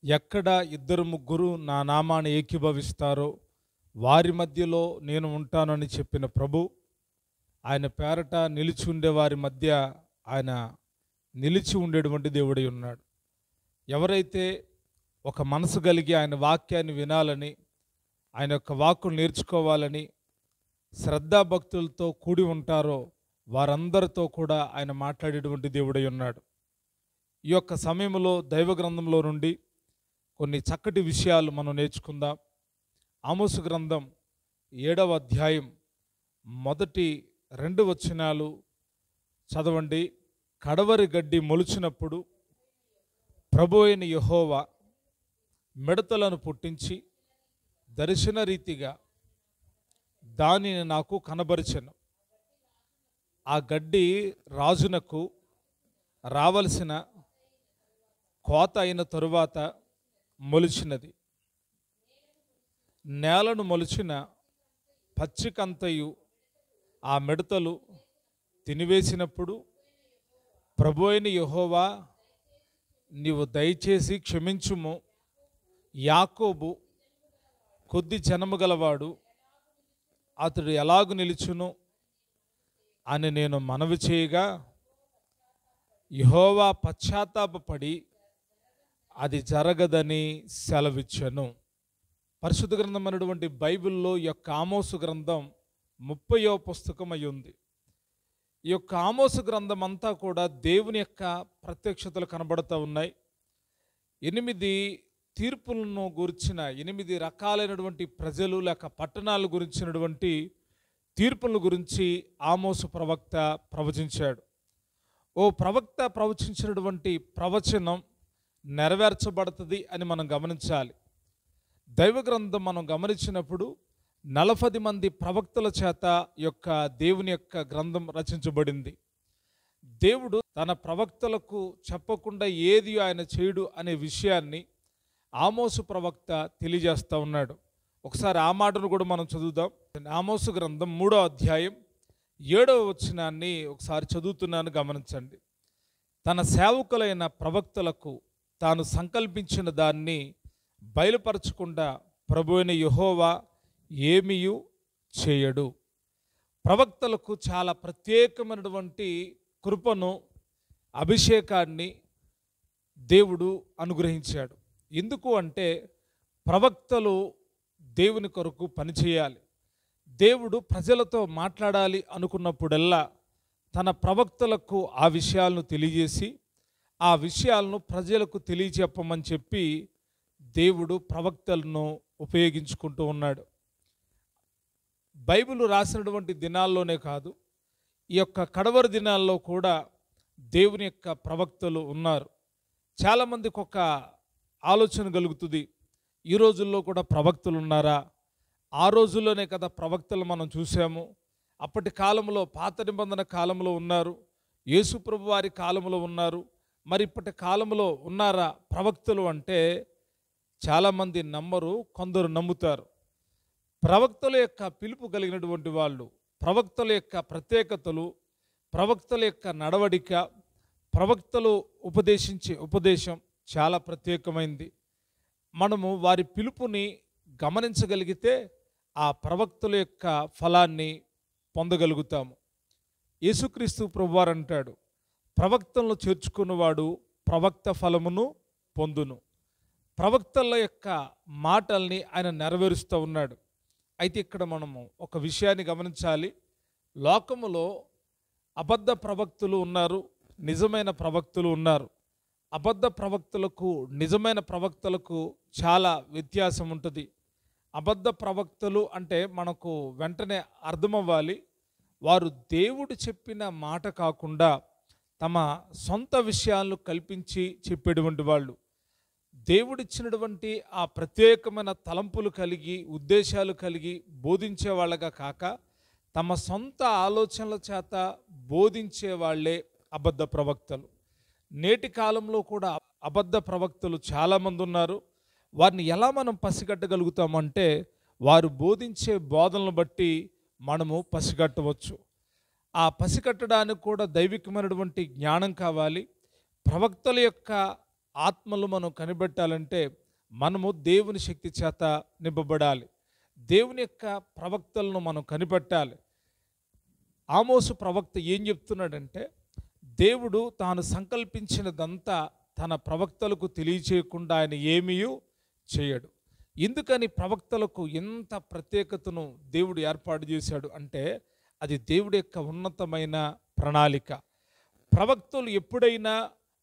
ఎక్కడ ఇద్దరు ముగ్గురు నా నామాన్ని ఏకీభవిస్తారో వారి మధ్యలో నేను ఉంటానని చెప్పిన ప్రభు ఆయన పేరట నిలిచి ఉండే వారి మధ్య ఆయన నిలిచి ఉండేటువంటి దేవుడై ఉన్నాడు. ఎవరైతే ఒక మనసు కలిగి ఆయన వాక్యాన్ని వినాలని, ఆయన యొక్క వాక్కును నేర్చుకోవాలని శ్రద్ధాభక్తులతో కూడి ఉంటారో వారందరితో కూడా ఆయన మాట్లాడేటువంటి దేవుడై ఉన్నాడు. ఈ యొక్క సమయంలో దైవ గ్రంథంలో నుండి కొన్ని చక్కటి విషయాలు మనం నేర్చుకుందాం. ఆమోసు గ్రంథం 7వ అధ్యాయం మొదటి 2 వచనాలు చదవండి. కడవరి గడ్డి మొలిచినప్పుడు ప్రభు అయిన యెహోవా మిడతలను పుట్టించి దర్శన రీతిగా దానిని నాకు కనబరిచెను. ఆ గడ్డి రాజునకు రావలసిన కోత అయిన తరువాత మొలిచినది. నేలను మొలిచిన పచ్చికంతయు ఆ మిడతలు తినివేసినప్పుడు ప్రభు అయిన యెహోవా నీవు దయచేసి క్షమించుము, యాకోబు కొద్ది జనము గలవాడు, అతడు ఎలాగు నిలుచును అని నేను మనవి చేయగా యెహోవా పశ్చాత్తాపపడి అది జరగదని సెలవిచ్చెను. పరిశుద్ధ గ్రంథం అనేటువంటి బైబిల్లో ఈ యొక్క ఆమోసు గ్రంథం 30వ పుస్తకం అయి ఉంది. ఈ యొక్క ఆమోసు గ్రంథం అంతా కూడా దేవుని యొక్క ప్రత్యక్షతలు కనబడుతూ ఉన్నాయి. 8 తీర్పులను గురించిన 8 రకాలైనటువంటి ప్రజలు లేక పట్టణాల గురించినటువంటి తీర్పుల గురించి ఆమోసు ప్రవక్త ప్రవచించాడు. ఓ ప్రవక్త ప్రవచించినటువంటి ప్రవచనం నెరవేర్చబడుతుంది అని మనం గమనించాలి. దైవ గ్రంథం మనం గమనించినప్పుడు 40 మంది ప్రవక్తల చేత యొక్క దేవుని యొక్క గ్రంథం రచించబడింది. దేవుడు తన ప్రవక్తలకు చెప్పకుండా ఏది ఆయన చేయడు అనే విషయాన్ని ఆమోసు ప్రవక్త తెలియజేస్తూ ఉన్నాడు. ఒకసారి ఆ మాటను కూడా మనం చదువుదాం. ఆమోసు గ్రంథం 3వ అధ్యాయం 7వ వచనాన్ని ఒకసారి చదువుతున్నాను, గమనించండి. తన సేవకులైన ప్రవక్తలకు తాను సంకల్పించిన దాన్ని బయలుపరచకుండా ప్రభు అయిన యెహోవా ఏమీయు చేయడు. ప్రవక్తలకు చాలా ప్రత్యేకమైనటువంటి కృపను, అభిషేకాన్ని దేవుడు అనుగ్రహించాడు. ఎందుకు అంటే ప్రవక్తలు దేవుని కొరకు పనిచేయాలి. దేవుడు ప్రజలతో మాట్లాడాలి అనుకున్నప్పుడల్లా తన ప్రవక్తలకు ఆ విషయాలను తెలియజేసి ఆ విషయాలను ప్రజలకు తెలియచెప్పమని చెప్పి దేవుడు ప్రవక్తలను ఉపయోగించుకుంటూ ఉన్నాడు. బైబిల్ రాసినటువంటి దినాల్లోనే కాదు, ఈ యొక్క కడవరి దినాల్లో కూడా దేవుని యొక్క ప్రవక్తలు ఉన్నారు. చాలామందికి ఒక ఆలోచన కలుగుతుంది, ఈ రోజుల్లో కూడా ప్రవక్తలు ఉన్నారా? ఆ రోజుల్లోనే కదా ప్రవక్తలు మనం చూసాము. అప్పటి కాలంలో పాత నిబంధన కాలంలో ఉన్నారు, యేసు ప్రభు వారి కాలంలో ఉన్నారు. మరి ఇప్పటి కాలంలో ఉన్నారా ప్రవక్తలు అంటే చాలామంది నమ్మరు, కొందరు నమ్ముతారు. ప్రవక్తల యొక్క పిలుపు కలిగినటువంటి వాళ్ళు, ప్రవక్తల యొక్క ప్రత్యేకతలు, ప్రవక్తల యొక్క నడవడిక, ప్రవక్తలు ఉపదేశించే ఉపదేశం చాలా ప్రత్యేకమైంది. మనము వారి పిలుపుని గమనించగలిగితే ఆ ప్రవక్తల యొక్క ఫలాన్ని పొందగలుగుతాము. యేసుక్రీస్తు ప్రభువారు అంటాడు, ప్రవక్తలను చేర్చుకున్నవాడు ప్రవక్త ఫలమును పొందును. ప్రవక్తల యొక్క మాటల్ని ఆయన నెరవేరుస్తూ ఉన్నాడు. అయితే ఇక్కడ మనము ఒక విషయాన్ని గమనించాలి. లోకములో అబద్ధ ప్రవక్తలు ఉన్నారు, నిజమైన ప్రవక్తలు ఉన్నారు. అబద్ధ ప్రవక్తలకు నిజమైన ప్రవక్తలకు చాలా వ్యత్యాసం ఉంటుంది. అబద్ధ ప్రవక్తలు అంటే మనకు వెంటనే అర్థమవ్వాలి, వారు దేవుడు చెప్పిన మాట కాకుండా తమ సొంత విషయాలను కల్పించి చెప్పేటువంటి వాళ్ళు. దేవుడిచ్చినటువంటి ఆ ప్రత్యేకమైన తలంపులు కలిగి, ఉద్దేశాలు కలిగి బోధించే వాళ్ళగా కాక తమ సొంత ఆలోచనల చేత బోధించే వాళ్ళే అబద్ధ ప్రవక్తలు. నేటి కాలంలో కూడా అబద్ధ ప్రవక్తలు చాలామంది ఉన్నారు. వారిని ఎలా మనం పసిగట్టగలుగుతామంటే వారు బోధించే బోధనలను బట్టి మనము పసిగట్టవచ్చు. ఆ పసికట్టడానికి కూడా దైవికమైనటువంటి జ్ఞానం కావాలి. ప్రవక్తల యొక్క ఆత్మలు మనం కనిపెట్టాలంటే మనము దేవుని శక్తి చేత నింపబడాలి. దేవుని యొక్క ప్రవక్తలను మనం కనిపెట్టాలి. ఆమోసు ప్రవక్త ఏం చెప్తున్నాడంటే, దేవుడు తాను సంకల్పించినదంతా తన ప్రవక్తలకు తెలియచేయకుండా ఆయన ఏమీ చేయడు. ఎందుకని ప్రవక్తలకు ఎంత ప్రత్యేకతను దేవుడు ఏర్పాటు చేశాడు అంటే, అది దేవుడి యొక్క ఉన్నతమైన ప్రణాళిక. ప్రవక్తలు ఎప్పుడైనా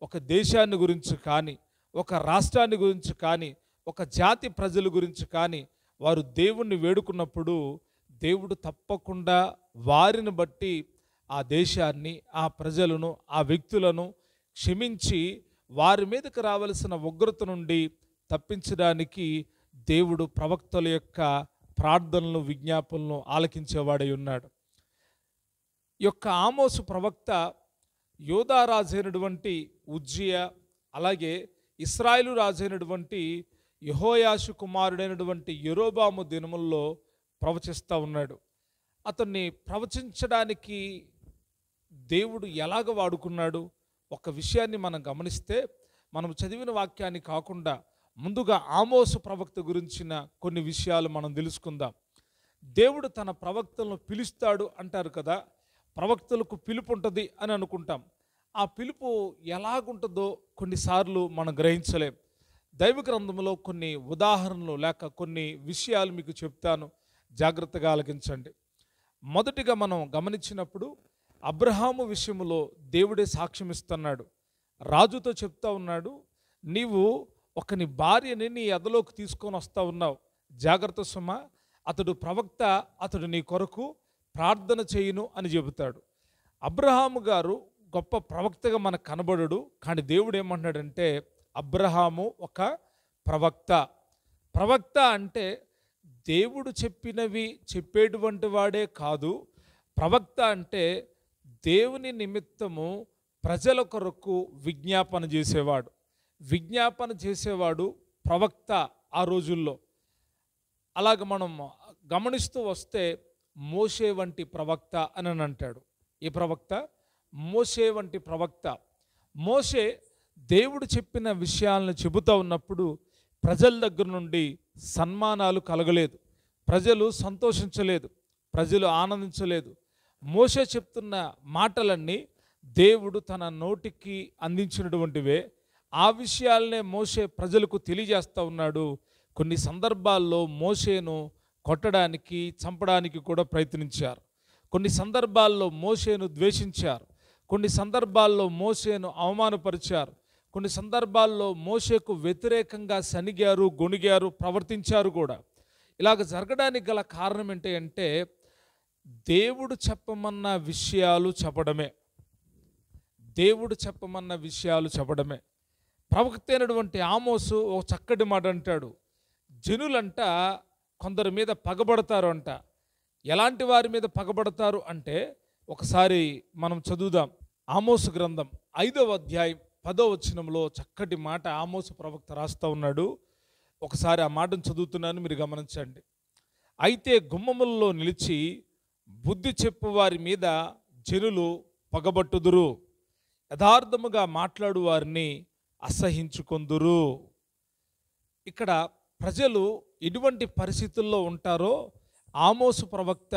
ఒక దేశాన్ని గురించి కానీ, ఒక రాష్ట్రాన్ని గురించి కానీ, ఒక జాతి ప్రజల గురించి కానీ వారు దేవుణ్ణి వేడుకున్నప్పుడు దేవుడు తప్పకుండా వారిని బట్టి ఆ దేశాన్ని, ఆ ప్రజలను, ఆ వ్యక్తులను క్షమించి వారి మీదకి రావలసిన ఉగ్రత నుండి తప్పించడానికి దేవుడు ప్రవక్తల యొక్క ప్రార్థనలు, విజ్ఞాపనలు ఆలకించేవాడై ఉన్నాడు. ఈ యొక్క ఆమోసు ప్రవక్త యోధా రాజైనటువంటి ఉజ్జియా, అలాగే ఇశ్రాయేలు రాజైనటువంటి యెహోయాషు కుమారుడైనటువంటి యెరోబాము దినముల్లో ప్రవచిస్తూ ఉన్నాడు. అతన్ని ప్రవచించడానికి దేవుడు ఎలాగ వాడుకున్నాడు? ఒక విషయాన్ని మనం గమనిస్తే, మనం చదివిన వాక్యాన్ని కాకుండా ముందుగా ఆమోసు ప్రవక్త గురించిన కొన్ని విషయాలు మనం తెలుసుకుందాం. దేవుడు తన ప్రవక్తలను పిలుస్తాడు అంటారు కదా, ప్రవక్తలకు పిలుపు ఉంటుంది అని అనుకుంటాం. ఆ పిలుపు ఎలాగుంటుందో కొన్నిసార్లు మనం గ్రహించలేం. దైవ గ్రంథంలో కొన్ని ఉదాహరణలు లేక కొన్ని విషయాలు మీకు చెప్తాను, జాగ్రత్తగా ఆలకించండి. మొదటిగా మనం గమనించినప్పుడు అబ్రహాము విషయంలో దేవుడే సాక్ష్యం ఇస్తున్నాడు. రాజుతో చెప్తా ఉన్నాడు, నీవు ఒకని భార్యని నీ ఎదలోకి తీసుకొని వస్తూ ఉన్నావు, జాగ్రత్త సుమ, అతడు ప్రవక్త, అతడు నీ కొరకు ప్రార్థన చేయును అని చెబుతాడు. అబ్రహాము గారు గొప్ప ప్రవక్తగా మనకు కనబడడు, కానీ దేవుడు ఏమంటున్నాడంటే అబ్రహాము ఒక ప్రవక్త. ప్రవక్త అంటే దేవుడు చెప్పినవి చెప్పేటువంటి వాడే కాదు. ప్రవక్త అంటే దేవుని నిమిత్తము ప్రజల కొరకు విజ్ఞాపన చేసేవాడు. విజ్ఞాపన చేసేవాడు ప్రవక్త ఆ రోజుల్లో. అలాగ మనం గమనిస్తూ వస్తే మోషే వంటి ప్రవక్త అని అంటాడు. ఈ ప్రవక్త మోషే వంటి ప్రవక్త. మోషే దేవుడు చెప్పిన విషయాలను చెబుతూ ఉన్నప్పుడు ప్రజల దగ్గర నుండి సన్మానాలు కలగలేదు, ప్రజలు సంతోషించలేదు, ప్రజలు ఆనందించలేదు. మోషే చెప్తున్న మాటలన్నీ దేవుడు తన నోటికి అందించినటువంటివే. ఆ విషయాలనే మోషే ప్రజలకు తెలియజేస్తూ ఉన్నాడు. కొన్ని సందర్భాల్లో మోషేను కొట్టడానికి, చంపడానికి కూడా ప్రయత్నించారు. కొన్ని సందర్భాల్లో మోషేను ద్వేషించారు. కొన్ని సందర్భాల్లో మోషేను అవమానపరిచారు. కొన్ని సందర్భాల్లో మోషేకు వ్యతిరేకంగా సనిగారు, గొణిగారు, ప్రవర్తించారు కూడా. ఇలాగ జరగడానికి గల కారణం ఏంటి అంటే, దేవుడు చెప్పమన్న విషయాలు చెప్పడమే. దేవుడు చెప్పమన్న విషయాలు చెప్పడమే. ప్రవక్త అయినటువంటి ఆమోసు ఒక చక్కటి మాట అంటాడు, జనులంట కొందరి మీద పగబడతారు అంట. ఎలాంటి వారి మీద పగబడతారు అంటే, ఒకసారి మనం చదువుదాం. ఆమోసు గ్రంథం 5వ అధ్యాయం 10వ వచనంలో చక్కటి మాట ఆమోసు ప్రవక్త రాస్తూ ఉన్నాడు. ఒకసారి ఆ మాటను చదువుతున్నాను, మీరు గమనించండి. అయితే గుమ్మములలో నిలిచి బుద్ధి చెప్పు వారి మీద జనులు పగబట్టుదురు, యథార్థముగా మాట్లాడు వారిని అసహించుకొందురు. ఇక్కడ ప్రజలు ఎటువంటి పరిస్థితుల్లో ఉంటారో ఆమోసు ప్రవక్త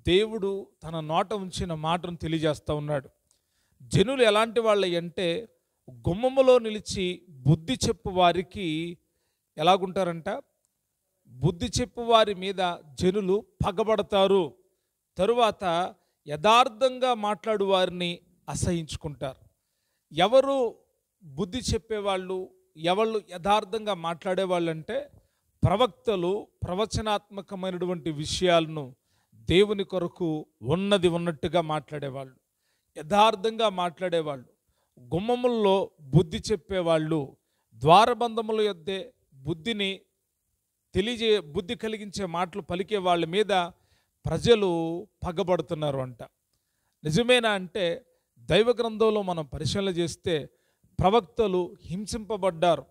దేవుడు తన నోట ఉంచిన మాటను తెలియజేస్తూ ఉన్నాడు. జనులు ఎలాంటి వాళ్ళ అంటే, గుమ్మములో నిలిచి బుద్ధి చెప్పు వారికి ఎలాగుంటారంట, బుద్ధి చెప్పు వారి మీద జనులు పగబడతారు. తరువాత యథార్థంగా మాట్లాడు వారిని అసహించుకుంటారు. ఎవరు బుద్ధి చెప్పేవాళ్ళు, ఎవళ్ళు యథార్థంగా మాట్లాడేవాళ్ళు అంటే, ప్రవక్తలు ప్రవచనాత్మకమైనటువంటి విషయాలను దేవుని కొరకు ఉన్నది ఉన్నట్టుగా మాట్లాడేవాళ్ళు, యథార్థంగా మాట్లాడేవాళ్ళు. గుమ్మముల్లో బుద్ధి చెప్పేవాళ్ళు, ద్వారబంధముల యొద్దే బుద్ధి కలిగించే మాటలు పలికే వాళ్ళ మీద ప్రజలు పగబడుతున్నారు అంట. నిజమేనా అంటే, దైవ గ్రంథంలో మనం పరిశీలన చేస్తే ప్రవక్తలు హింసింపబడ్డారు,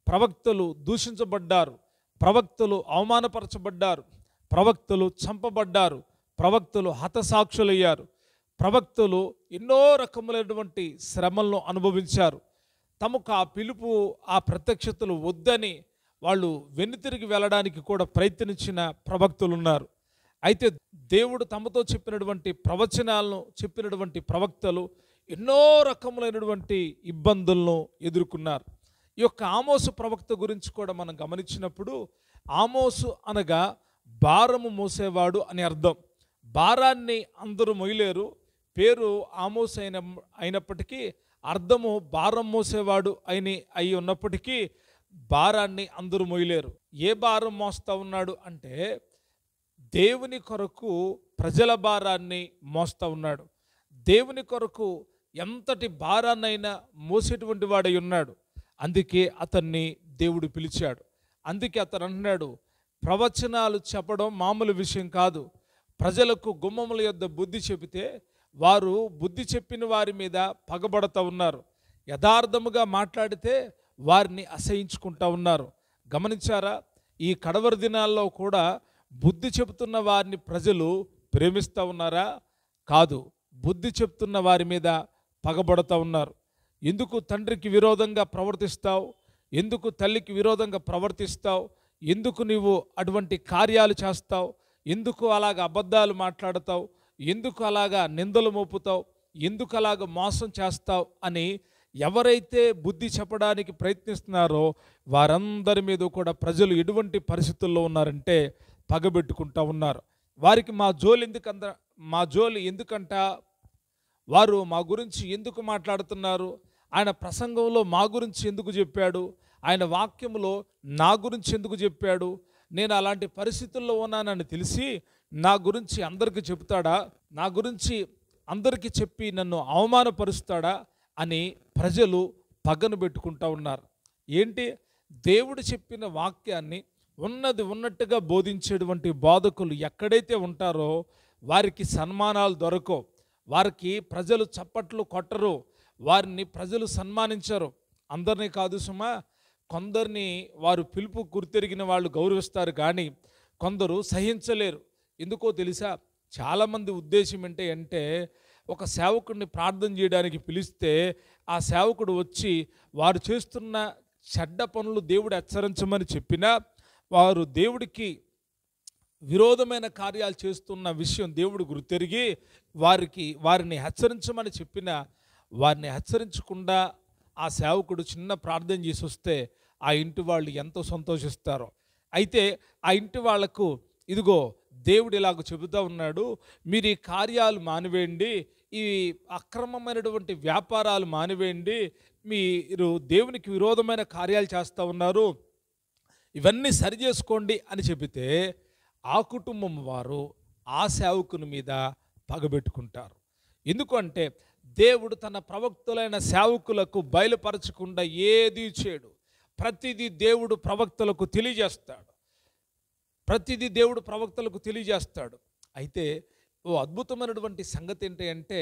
ప్రవక్తలు దూషించబడ్డారు, ప్రవక్తలు అవమానపరచబడ్డారు, ప్రవక్తలు చంపబడ్డారు, ప్రవక్తలు హతసాక్షులయ్యారు, ప్రవక్తలు ఎన్నో రకములైనటువంటి శ్రమలను అనుభవించారు. తమకు ఆ పిలుపు, ఆ ప్రత్యక్షతలు వద్దని వాళ్ళు వెనుతిరిగి వెళ్ళడానికి కూడా ప్రయత్నించిన ప్రవక్తలు ఉన్నారు. అయితే దేవుడు తమతో చెప్పినటువంటి ప్రవచనాలను చెప్పినటువంటి ప్రవక్తలు ఎన్నో రకములైనటువంటి ఇబ్బందులను ఎదుర్కొన్నారు. ఈ యొక్క ఆమోసు ప్రవక్త గురించి కూడా మనం గమనించినప్పుడు, ఆమోసు అనగా భారము మోసేవాడు అని అర్థం. భారాన్ని అందరూ మోయలేరు. పేరు ఆమోసు అయినప్పటికీ అర్థము భారం మోసేవాడు అయి ఉన్నప్పటికీ భారాన్ని అందరూ మోయలేరు. ఏ భారం మోస్తా ఉన్నాడు అంటే దేవుని కొరకు ప్రజల భారాన్ని మోస్తా ఉన్నాడు. దేవుని కొరకు ఎంతటి భారాన్నైనా మోసేటువంటి వాడై ఉన్నాడు. అందుకే అతన్ని దేవుడు పిలిచాడు. అందుకే అతను అంటున్నాడు, ప్రవచనాలు చెప్పడం మామూలు విషయం కాదు. ప్రజలకు గుమ్మముల యొద్ద బుద్ధి చెబితే వారు బుద్ధి చెప్పిన వారి మీద పగబడతా ఉన్నారు. యథార్థముగా మాట్లాడితే వారిని అసహించుకుంటా ఉన్నారు. గమనించారా? ఈ కడవరి దినాల్లో కూడా బుద్ధి చెబుతున్న వారిని ప్రజలు ప్రేమిస్తూ ఉన్నారా? కాదు, బుద్ధి చెప్తున్న వారి మీద పగబడతా ఉన్నారు. ఎందుకు తండ్రికి విరోధంగా ప్రవర్తిస్తావు? ఎందుకు తల్లికి విరోధంగా ప్రవర్తిస్తావు? ఎందుకు నీవు అటువంటి కార్యాలు చేస్తావు? ఎందుకు అలాగ అబద్ధాలు మాట్లాడతావు? ఎందుకు అలాగా నిందలు మోపుతావు? ఎందుకు అలాగ మోసం చేస్తావు అని ఎవరైతే బుద్ధి చెప్పడానికి ప్రయత్నిస్తున్నారో వారందరి మీద కూడా ప్రజలు ఎటువంటి పరిస్థితుల్లో ఉన్నారంటే పగబెట్టుకుంటూ ఉన్నారు. వారికి మా జోలి ఎందుకంట? వారు మా గురించి ఎందుకు మాట్లాడుతున్నారు? ఆయన ప్రసంగంలో మా గురించి ఎందుకు చెప్పాడు? ఆయన వాక్యంలో నా గురించి ఎందుకు చెప్పాడు? నేను అలాంటి పరిస్థితుల్లో ఉన్నానని తెలిసి నా గురించి అందరికీ చెప్తాడా? నా గురించి అందరికీ చెప్పి నన్ను అవమానపరుస్తాడా అని ప్రజలు పగను పెట్టుకుంటూ ఉన్నారు. ఏంటి? దేవుడు చెప్పిన వాక్యాన్ని ఉన్నది ఉన్నట్టుగా బోధించేటువంటి బోధకులు ఎక్కడైతే ఉంటారో వారికి సన్మానాలు దొరకవు. వారికి ప్రజలు చప్పట్లు కొట్టరు. వారిని ప్రజలు సన్మానించరు. అందరినీ కాదు సుమా, కొందరిని వారు పిలుపు గుర్తెరిగిన వాళ్ళు గౌరవిస్తారు, కానీ కొందరు సహించలేరు. ఎందుకో తెలుసా? చాలామంది ఉద్దేశం ఏంటంటే ఒక సేవకుడిని ప్రార్థన చేయడానికి పిలిస్తే ఆ సేవకుడు వచ్చి వారు చేస్తున్న చెడ్డ పనులు దేవుడు హెచ్చరించమని చెప్పినా, వారు దేవుడికి విరోధమైన కార్యాలు చేస్తున్న విషయం దేవుడు గుర్తెరిగి వారిని హెచ్చరించమని చెప్పిన వారిని హెచ్చరించకుండా ఆ సేవకుడు చిన్న ప్రార్థన చేసి వస్తే ఆ ఇంటి వాళ్ళు ఎంతో సంతోషిస్తారో. అయితే ఆ ఇంటి వాళ్లకు ఇదిగో దేవుడు ఇలాగ చెబుతూ ఉన్నాడు, మీరు ఈ కార్యాలు మానివేయండి, ఈ అక్రమమైనటువంటి వ్యాపారాలు మానివేయండి, మీరు దేవునికి విరోధమైన కార్యాలు చేస్తూ ఉన్నారు, ఇవన్నీ సరి చేసుకోండి అని చెబితే ఆ కుటుంబం వారు ఆ సేవకుని మీద పగబెట్టుకుంటారు. ఎందుకంటే దేవుడు తన ప్రవక్తలైన సేవకులకు బయలుపరచకుండా ఏది చేయడు. ప్రతిదీ దేవుడు ప్రవక్తలకు తెలియజేస్తాడు. అయితే ఓ అద్భుతమైనటువంటి సంగతి ఏంటంటే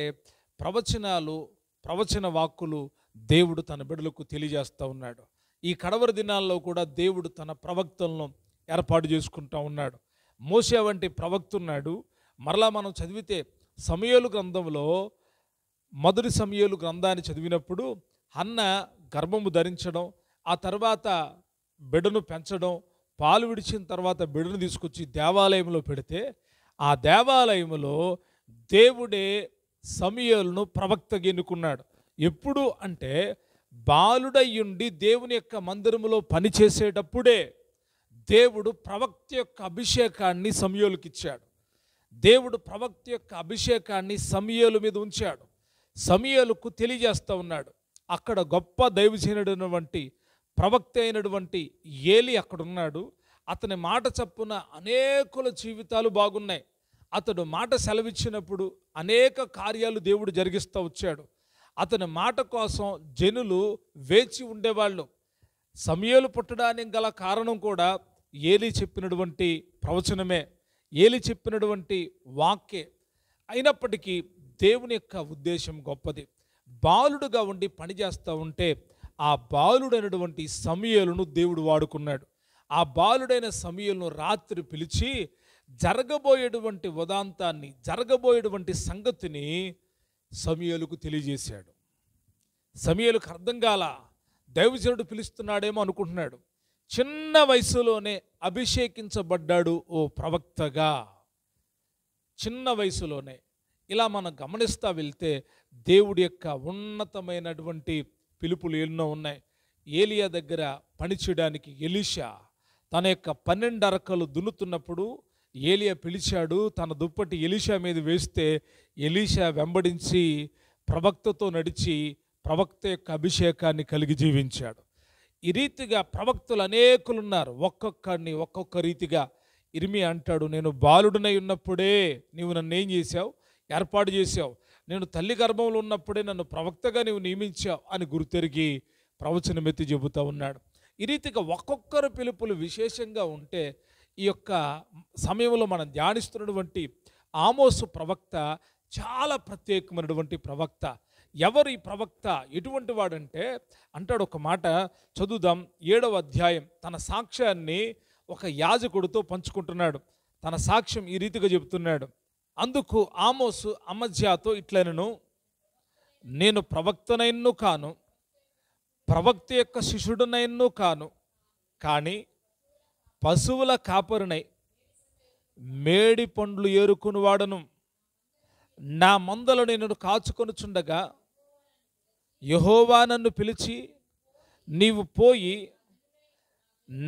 ప్రవచన వాక్కులు దేవుడు తన బిడ్డలకు తెలియజేస్తూ ఉన్నాడు. ఈ కడవరి దినాల్లో కూడా దేవుడు తన ప్రవక్తలను ఏర్పాటు చేసుకుంటూ ఉన్నాడు. మోషే వంటి ప్రవక్త ఉన్నాడు. మరలా మనం చదివితే సమూయేలు గ్రంథంలో మొదటి సమూయేలు గ్రంథాన్ని చదివినప్పుడు హన్న గర్భము ధరించడం, ఆ తర్వాత బిడ్డను పెంచడం, పాలు విడిచిన తర్వాత బిడ్డను తీసుకొచ్చి దేవాలయంలో పెడితే ఆ దేవాలయంలో దేవుడే సమూయేలును ప్రవక్తగా ఎన్నుకున్నాడు. ఎప్పుడు అంటే బాలుడయ్యుండి దేవుని యొక్క మందిరములో పనిచేసేటప్పుడే దేవుడు ప్రవక్త యొక్క అభిషేకాన్ని సమూయేలుకి ఇచ్చాడు. దేవుడు ప్రవక్త యొక్క అభిషేకాన్ని సమూయేలు మీద ఉంచాడు. సమూయేలుకు తెలియజేస్తూ ఉన్నాడు. అక్కడ గొప్ప దైవజనుడైనటువంటి ప్రవక్త అయినటువంటి ఏలి అక్కడున్నాడు. అతని మాట చప్పున అనేకుల జీవితాలు బాగున్నాయి. అతడు మాట సెలవిచ్చినప్పుడు అనేక కార్యాలు దేవుడు జరిగిస్తూ వచ్చాడు. అతని మాట కోసం జనులు వేచి ఉండేవాళ్ళు. సమూయేలు పుట్టడానికి గల కారణం కూడా ఏలి చెప్పినటువంటి ప్రవచనమే, ఏలి చెప్పినటువంటి వాక్యే. అయినప్పటికీ దేవుని యొక్క ఉద్దేశం గొప్పది. బాలుడుగా ఉండి పనిచేస్తూ ఉంటే ఆ బాలుడైనటువంటి సమూయేలును దేవుడు వాడుకున్నాడు. ఆ బాలుడైన సమూయేలును రాత్రి పిలిచి జరగబోయేటువంటి ఉదాంతాన్ని, జరగబోయేటువంటి సంగతిని సమూయేలుకు తెలియజేశాడు. సమూయేలుకు అర్థం కాల. దైవజనుడు పిలుస్తున్నాడేమో అనుకుంటున్నాడు. చిన్న వయసులోనే అభిషేకించబడ్డాడు ఓ ప్రవక్తగా. చిన్న వయసులోనే. ఇలా మనం గమనిస్తూ వెళ్తే దేవుడి యొక్క ఉన్నతమైనటువంటి పిలుపులు ఎన్నో ఉన్నాయి. ఏలియా దగ్గర పనిచేయడానికి ఎలీషా తన యొక్క 12 అరకలు దున్నుతున్నప్పుడు ఏలియా పిలిచాడు. తన దుప్పటి ఎలీషా మీద వేస్తే ఎలీషా వెంబడించి ప్రవక్తతో నడిచి ప్రవక్త యొక్క అభిషేకాన్ని కలిగి జీవించాడు. ఈ రీతిగా ప్రవక్తలు అనేకులున్నారు. ఒక్కొక్కరిని ఒక్కొక్క రీతిగా. ఇర్మియా అంటాడు, నేను బాలుడనై ఉన్నప్పుడే నీవు నన్ను ఏం చేశావు? ఏర్పాటు చేశావు. నేను తల్లి గర్భంలో ఉన్నప్పుడే నన్ను ప్రవక్తగా నీవు నియమించావు అని గుర్తెరిగి ప్రవచనమెత్తి చెబుతూ ఉన్నాడు. ఈ రీతిగా ఒక్కొక్కరు పిలుపులు విశేషంగా ఉంటే ఈ యొక్క సమయంలో మనం ధ్యానిస్తున్నటువంటి ఆమోసు ప్రవక్త చాలా ప్రత్యేకమైనటువంటి ప్రవక్త. ఎవరు ఈ ప్రవక్త? ఎటువంటి వాడంటే అంటాడు, ఒక మాట చదువుదాం. 7వ అధ్యాయం. తన సాక్ష్యాన్ని ఒక యాజకుడితో పంచుకుంటున్నాడు. తన సాక్ష్యం ఈ రీతిగా చెబుతున్నాడు. అందుకు ఆమోసు అమజ్యాతో ఇట్లనెను, నేను ప్రవక్తనైన్ను కాను, ప్రవక్త యొక్క శిష్యుడనైన్ను కాను, కానీ పశువుల కాపరినై మేడి పండ్లు ఏరుకుని వాడను. నా మందలు నేను కాచుకొనుచుండగా యెహోవా నన్ను పిలిచి, నీవు పోయి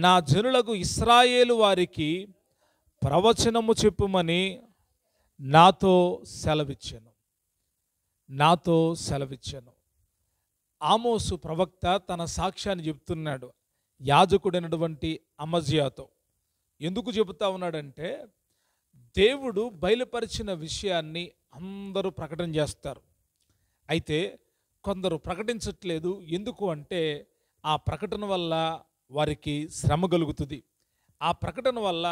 నా జనులకు ఇశ్రాయేలు వారికి ప్రవచనము చెప్పుమని నాతో సెలవిచ్చాను. ఆమోసు ప్రవక్త తన సాక్ష్యాన్ని చెప్తున్నాడు యాజకుడైనటువంటి అమజ్యాతో. ఎందుకు చెబుతా ఉన్నాడంటే, దేవుడు బయలుపరిచిన విషయాన్ని అందరూ ప్రకటన చేస్తారు. అయితే కొందరు ప్రకటించట్లేదు. ఎందుకు అంటే ఆ ప్రకటన వల్ల వారికి శ్రమ కలుగుతుంది. ఆ ప్రకటన వల్ల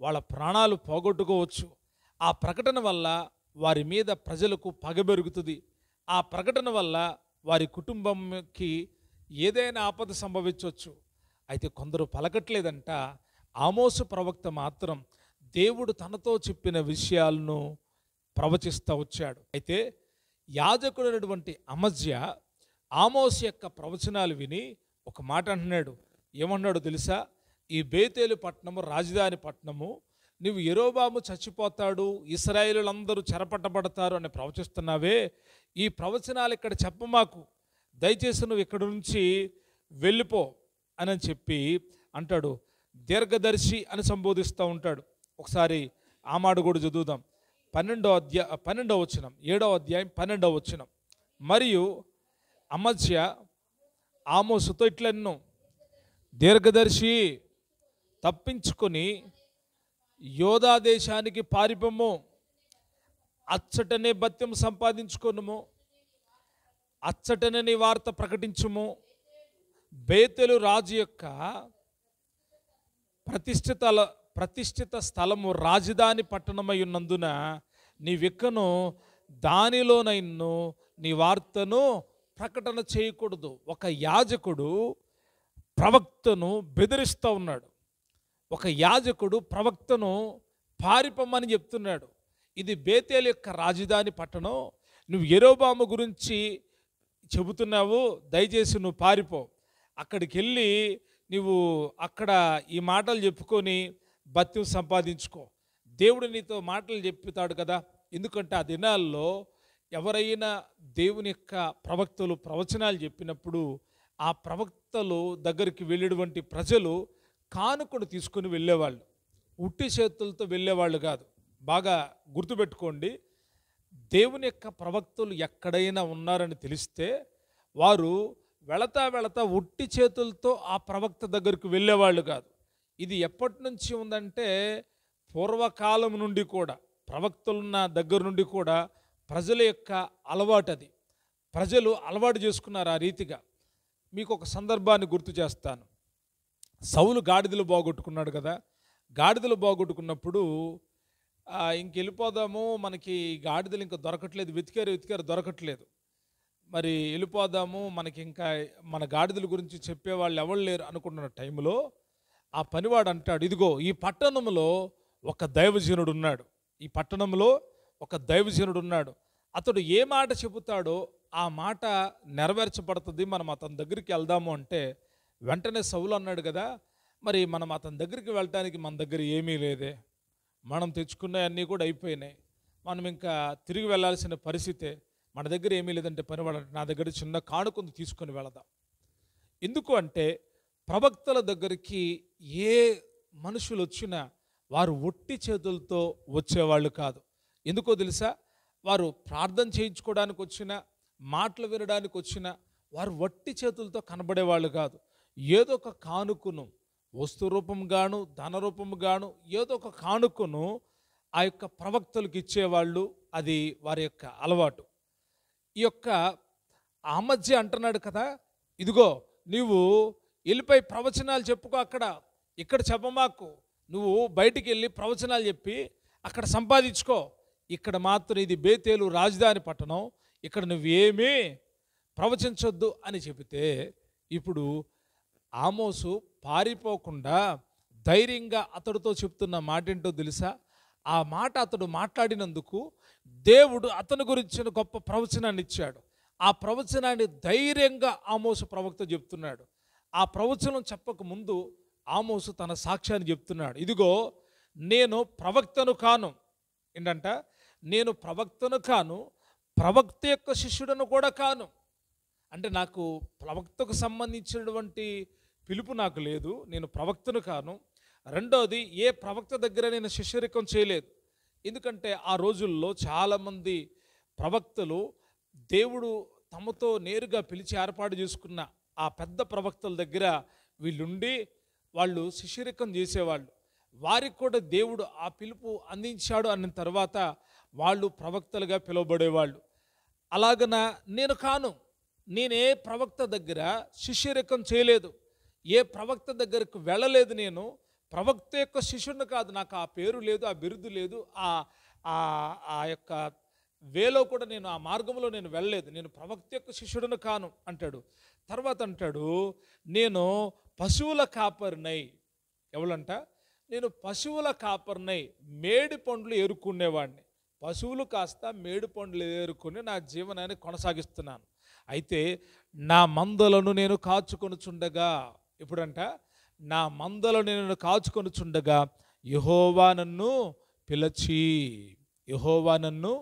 వాళ్ళ ప్రాణాలు పోగొట్టుకోవచ్చు. ఆ ప్రకటన వల్ల వారి మీద ప్రజలకు పగ పెరుగుతుంది. ఆ ప్రకటన వల్ల వారి కుటుంబంకి ఏదైనా ఆపద సంభవించవచ్చు. అయితే కొందరు పలకట్లేదంట. ఆమోసు ప్రవక్త మాత్రం దేవుడు తనతో చెప్పిన విషయాలను ప్రవచిస్తూ వచ్చాడు. అయితే యాజకుడైనటువంటి అమజ్యా ఆమోసు యొక్క ప్రవచనాలు విని ఒక మాట అంటున్నాడు. ఏమన్నాడు తెలుసా? ఈ బేతేలు పట్టణము రాజధాని పట్టణము, నువ్వు యెరోబాము చచ్చిపోతాడు, ఇశ్రాయేలులందరూ చెరపట్టబడతారు అని ప్రవచిస్తున్నావే, ఈ ప్రవచనాలు ఇక్కడ చెప్పమాకు, దయచేసి నువ్వు ఇక్కడ నుంచి వెళ్ళిపో అని చెప్పి అంటాడు. దీర్ఘదర్శి అని సంబోధిస్తూ ఉంటాడు. ఒకసారి ఆ మాట కూడా చదువుదాం. 12వ వచనం, 7వ అధ్యాయం 12వ వచనం. మరియు అమజ్యా ఆమోసుతో ఇట్లెన్నో, దీర్ఘదర్శి తప్పించుకొని యోధా దేశానికి పారిపోము, అచ్చటనే భత్యం సంపాదించుకొనుము, అచ్చటనే నీ వార్త ప్రకటించుము. బేతెలు రాజు యొక్క ప్రతిష్ఠిత స్థలము రాజధాని పట్టణమై ఉన్నందున నీవెక్కను దానిలోనైను నీ వార్తను ప్రకటన చేయకూడదు. ఒక యాజకుడు ప్రవక్తను బెదిరిస్తూ ఉన్నాడు. ఒక యాజకుడు ప్రవక్తను పారిపోమని చెప్తున్నాడు. ఇది బేతేలు యొక్క రాజధాని పట్టణం, నువ్వు యెరోబాము గురించి చెబుతున్నావు, దయచేసి నువ్వు పారిపో, అక్కడికి వెళ్ళి నువ్వు అక్కడ ఈ మాటలు చెప్పుకొని భత్యం సంపాదించుకో. దేవుడు నీతో మాటలు చెప్తాడు కదా. ఎందుకంటే ఆ దినాల్లో ఎవరైనా దేవుని యొక్క ప్రవక్తలు ప్రవచనాలు చెప్పినప్పుడు ఆ ప్రవక్తలు దగ్గరికి వెళ్ళేటువంటి ప్రజలు కానుకను తీసుకుని వెళ్ళేవాళ్ళు, ఉట్టి చేతులతో వెళ్ళేవాళ్ళు కాదు. బాగా గుర్తుపెట్టుకోండి, దేవుని యొక్క ప్రవక్తలు ఎక్కడైనా ఉన్నారని తెలిస్తే వారు వెళతా ఉట్టి చేతులతో ఆ ప్రవక్త దగ్గరికి వెళ్ళేవాళ్ళు కాదు. ఇది ఎప్పటి నుంచి ఉందంటే పూర్వకాలం నుండి కూడా, ప్రవక్తలున్న దగ్గర నుండి కూడా ప్రజల యొక్క అలవాటు అది. ప్రజలు అలవాటు చేసుకున్నారు ఆ రీతిగా. మీకు ఒక సందర్భాన్ని గుర్తు చేస్తాను. సౌలు గాడిదలు బాగొట్టుకున్నాడు కదా. గాడిదలు బాగొట్టుకున్నప్పుడు ఇంకెళ్ళిపోదాము, మనకి గాడిదలు ఇంకా దొరకట్లేదు, వెతికారు దొరకట్లేదు, మరి వెళ్ళిపోదాము, మనకి ఇంకా మన గాడిదల గురించి చెప్పేవాళ్ళు ఎవరు లేరు అనుకుంటున్న టైంలో ఆ పనివాడు అంటాడు, ఇదిగో ఈ పట్టణంలో ఒక దైవజనుడు ఉన్నాడు, అతడు ఏ మాట చెబుతాడో ఆ మాట నెరవేర్చబడుతుంది, మనం అతని దగ్గరికి వెళ్దాము అంటే వెంటనే సౌలు అన్నాడు కదా, మరి మనం అతని దగ్గరికి వెళ్ళటానికి మన దగ్గర ఏమీ లేదే, మనం తెచ్చుకున్నవన్నీ కూడా అయిపోయినాయి, మనం ఇంకా తిరిగి వెళ్ళాల్సిన పరిస్థితే, మన దగ్గర ఏమీ లేదంటే పనివాడు నా దగ్గర చిన్న కానుకుంది తీసుకొని వెళదాం. ఎందుకు అంటే ప్రవక్తల దగ్గరికి ఏ మనుషులు వచ్చినా వారు ఒట్టి చేతులతో వచ్చేవాళ్ళు కాదు. ఎందుకో తెలుసా? వారు ప్రార్థన చేయించుకోవడానికి వచ్చినా, మాటలు వినడానికి వచ్చినా వారు వట్టి చేతులతో కనబడేవాళ్ళు కాదు. ఏదో ఒక కానుకను, వస్తు రూపంగాను ధన రూపంగాను ఏదో ఒక కానుకను ఆ యొక్క ప్రవక్తలకు ఇచ్చేవాళ్ళు. అది వారి యొక్క అలవాటు. ఈ యొక్క ఆ మధ్య అంటున్నాడు కదా, ఇదిగో నీవు వెళ్ళిపోయి ప్రవచనాలు చెప్పుకో, ఇక్కడ చెప్పమాకు, నువ్వు బయటికి వెళ్ళి ప్రవచనాలు చెప్పి అక్కడ సంపాదించుకో, ఇక్కడ మాత్రం ఇది బేతేలు రాజధాని పట్టణం, ఇక్కడ నువ్వేమీ ప్రవచించొద్దు అని చెబితే, ఇప్పుడు ఆమోసు పారిపోకుండా ధైర్యంగా అతడితో చెప్తున్న మాట ఏంటో తెలుసా? ఆ మాట అతడు మాట్లాడినందుకు దేవుడు అతని గురించిన గొప్ప ప్రవచనాన్ని ఇచ్చాడు. ఆ ప్రవచనాన్ని ధైర్యంగా ఆమోసు ప్రవక్త చెప్తున్నాడు. ఆ ప్రవచనం చెప్పక ముందు ఆమోసు తన సాక్ష్యాన్ని చెప్తున్నాడు. ఇదిగో నేను ప్రవక్తను కాను, ఏంటంట, నేను ప్రవక్తను కాను, ప్రవక్త యొక్క శిష్యుడను కూడా కాను. అంటే నాకు ప్రవక్తకు సంబంధించినటువంటి పిలుపు నాకు లేదు, నేను ప్రవక్తను కాను. రెండోది, ఏ ప్రవక్త దగ్గర నేను శిష్యరికం చేయలేదు. ఎందుకంటే ఆ రోజుల్లో చాలామంది ప్రవక్తలు దేవుడు తమతో నేరుగా పిలిచి ఏర్పాటు చేసుకున్న ఆ పెద్ద ప్రవక్తల దగ్గర వీళ్ళుండి వాళ్ళు శిష్యరికం చేసేవాళ్ళు. వారికి కూడా దేవుడు ఆ పిలుపు అందించాడు అన్న తర్వాత వాళ్ళు ప్రవక్తలుగా పిలువబడేవాళ్ళు. అలాగన నేను కాను, నేనే ప్రవక్త దగ్గర శిష్యరికం చేయలేదు, ఏ ప్రవక్త దగ్గరకు వెళ్ళలేదు. నేను ప్రవక్త యొక్క శిష్యుడిని కాదు, నాకు ఆ పేరు లేదు, ఆ బిరుదు లేదు, ఆ యొక్క వేలో కూడా నేను ఆ మార్గంలో నేను వెళ్ళలేదు, నేను ప్రవక్త యొక్క శిష్యుడిని కాను అంటాడు. తర్వాత అంటాడు, నేను పశువుల కాపరినై. ఎవరంట? నేను పశువుల కాపరినై మేడి పండ్లు ఏరుకునేవాడిని. పశువులు కాస్త మేడి పండ్లు ఏరుకుని నా జీవనాన్ని కొనసాగిస్తున్నాను. అయితే నా మందలను నేను కాచుకొనుచుండగా, ఇప్పుడంట నా మందలను నేను కాచుకొనుచుండగా యెహోవా నన్ను పిలిచి, యెహోవా నన్ను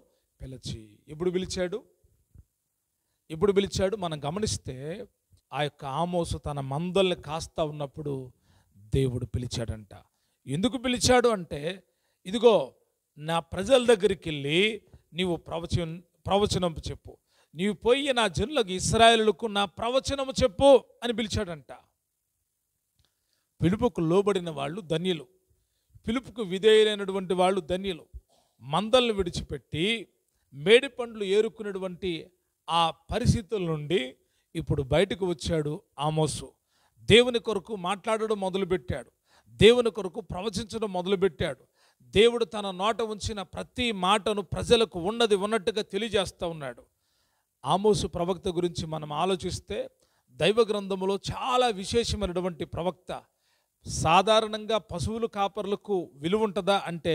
పిలిచి. ఎప్పుడు పిలిచాడు? మనం గమనిస్తే ఆ యొక్క ఆమోసు తన మందల్ని కాస్తా ఉన్నప్పుడు దేవుడు పిలిచాడంట. ఎందుకు పిలిచాడు అంటే, ఇదిగో నా ప్రజల దగ్గరికి వెళ్ళి నీవు ప్రవచనం చెప్పు, నీవు పోయి నా జనులకు ఇశ్రాయేలులకు నా ప్రవచనము చెప్పు అని పిలిచాడంట. పిలుపుకు లోబడిన వాళ్ళు ధన్యులు, పిలుపుకు విధేయులైనటువంటి వాళ్ళు ధన్యులు. మందలను విడిచిపెట్టి మేడి పండ్లు ఏరుకునేటువంటి ఆ పరిస్థితుల నుండి ఇప్పుడు బయటకు వచ్చాడు ఆమోసు. దేవుని కొరకు మాట్లాడడం మొదలుపెట్టాడు, దేవుని కొరకు ప్రవచించడం మొదలుపెట్టాడు. దేవుడు తన నోట ఉంచిన ప్రతి మాటను ప్రజలకు ఉన్నట్టుగా తెలియజేస్తూ ఉన్నాడు. ఆమోసు ప్రవక్త గురించి మనం ఆలోచిస్తే దైవ గ్రంథములో చాలా విశేషమైనటువంటి ప్రవక్త. సాధారణంగా పశువులు కాపర్లకు విలువ ఉంటుందా అంటే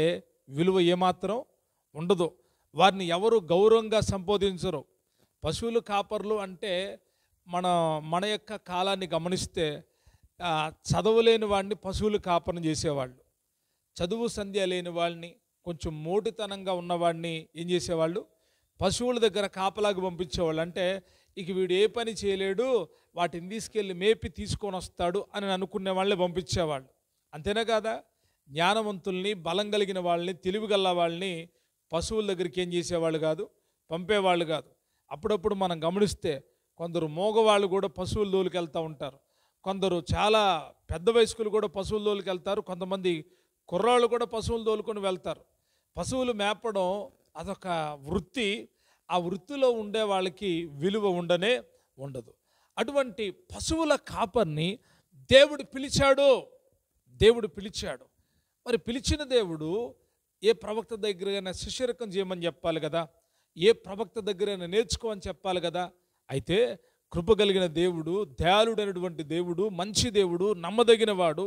విలువ ఏమాత్రం ఉండదు, వారిని ఎవరు గౌరవంగా సంబోధించరు. పశువులు కాపర్లు అంటే మన యొక్క కాలాన్ని గమనిస్తే చదవలేని వాడిని పశువులు కాపరం చేసేవాళ్ళు, చదువు సంధ్య లేని వాళ్ళని, కొంచెం మోటితనంగా ఉన్నవాడిని ఏం చేసేవాళ్ళు, పశువుల దగ్గర కాపలాగా పంపించేవాళ్ళు. అంటే ఇక వీడు ఏ పని చేయలేడు, వాటిని తీసుకెళ్ళి మేపి తీసుకొని వస్తాడు అని అనుకునే వాళ్ళని పంపించేవాళ్ళు. అంతేనా కాదా? జ్ఞానవంతుల్ని, బలం కలిగిన వాళ్ళని, తెలివిగల వాళ్ళని పశువుల దగ్గరికి ఏం చేసేవాళ్ళు కాదు, పంపేవాళ్ళు కాదు. అప్పుడప్పుడు మనం గమనిస్తే కొందరు మోగవాళ్ళు కూడా పశువుల దోలికి వెళ్తూ ఉంటారు, కొందరు చాలా పెద్ద వయస్కులు కూడా పశువుల దోలికి వెళ్తారు, కొంతమంది కుర్రాళ్ళు కూడా పశువులు దోలుకొని వెళ్తారు. పశువులు మేపడం అదొక వృత్తి. ఆ వృత్తిలో ఉండే వాళ్ళకి విలువ ఉండదు. అటువంటి పశువుల కాపర్ని దేవుడు పిలిచాడు. మరి పిలిచిన దేవుడు ఏ ప్రవక్త దగ్గరైనా శిష్యరికం చేయమని చెప్పాలి కదా, ఏ ప్రవక్త దగ్గరైనా నేర్చుకోమని చెప్పాలి కదా. అయితే కృప కలిగిన దేవుడు, దయాళుడైనటువంటి దేవుడు, మంచి దేవుడు, నమ్మదగిన వాడు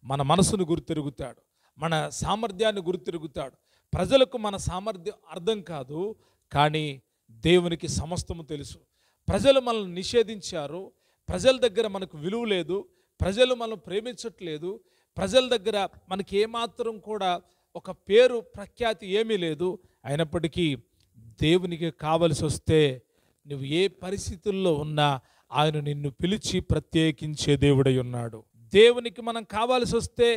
మన మనసును గుర్తిరుగుతాడు, మన సామర్థ్యాన్ని గుర్తిరుగుతాడు. ప్రజలకు మన సామర్థ్యం అర్థం కాదు, కానీ దేవునికి సమస్తము తెలుసు. ప్రజలు మనల్ని నిషేధించారు, ప్రజల దగ్గర మనకు విలువ లేదు, ప్రజలు మనం ప్రేమించట్లేదు, ప్రజల దగ్గర మనకి ఏమాత్రం కూడా ఒక పేరు ప్రఖ్యాతి ఏమీ లేదు. అయినప్పటికీ దేవునికి కావలసి వస్తే నువ్వు ఏ పరిస్థితుల్లో ఉన్నా ఆయన నిన్ను పిలిచి ప్రత్యేకించే దేవుడై ఉన్నాడు. దేవునికి మనం కావాల్సి వస్తే